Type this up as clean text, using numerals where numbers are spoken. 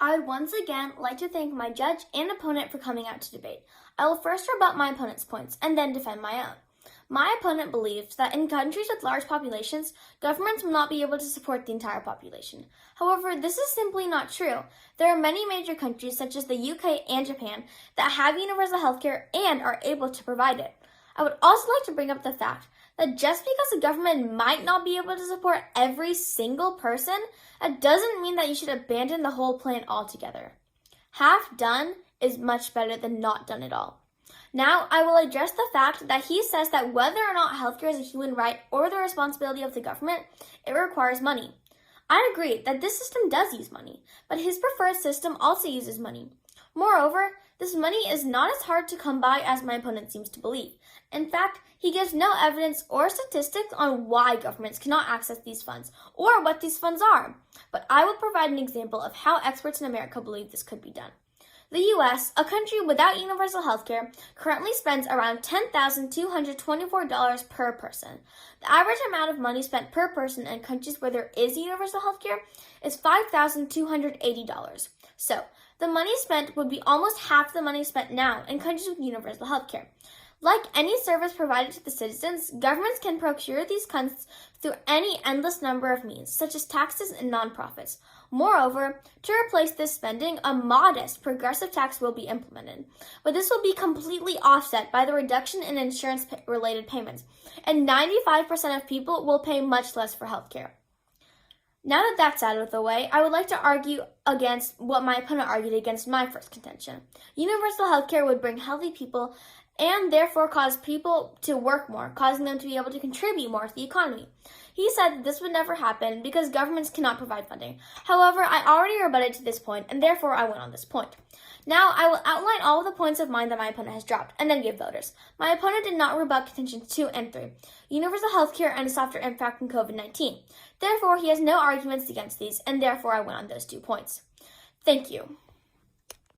I would once again like to thank my judge and opponent for coming out to debate. I will first rebut my opponent's points and then defend my own. My opponent believes that in countries with large populations, governments will not be able to support the entire population. However, this is simply not true. There are many major countries such as the UK and Japan that have universal healthcare and are able to provide it. I would also like to bring up the fact that just because a government might not be able to support every single person, that doesn't mean that you should abandon the whole plan altogether. Half done is much better than not done at all. Now, I will address the fact that he says that whether or not healthcare is a human right or the responsibility of the government, it requires money. I agree that this system does use money, but his preferred system also uses money. Moreover, this money is not as hard to come by as my opponent seems to believe. In fact, he gives no evidence or statistics on why governments cannot access these funds or what these funds are. But I will provide an example of how experts in America believe this could be done. The U.S., a country without universal health care, currently spends around $10,224 per person. The average amount of money spent per person in countries where there is universal health care is $5,280. So, the money spent would be almost half the money spent now in countries with universal health care. Like any service provided to the citizens, governments can procure these funds through any endless number of means, such as taxes and nonprofits. Moreover, to replace this spending, a modest progressive tax will be implemented. But this will be completely offset by the reduction in insurance-related payments, and 95% of people will pay much less for healthcare. Now that that's out of the way, I would like to argue against what my opponent argued against my first contention. Universal healthcare would bring healthy people and therefore cause people to work more, causing them to be able to contribute more to the economy. He said that this would never happen because governments cannot provide funding. However, I already rebutted to this point, and therefore I went on this point. Now, I will outline all of the points of mine that my opponent has dropped, and then give voters. My opponent did not rebut contentions 2 and 3, universal healthcare and a softer impact from COVID-19. Therefore, he has no arguments against these, and therefore I went on those 2 points. Thank you.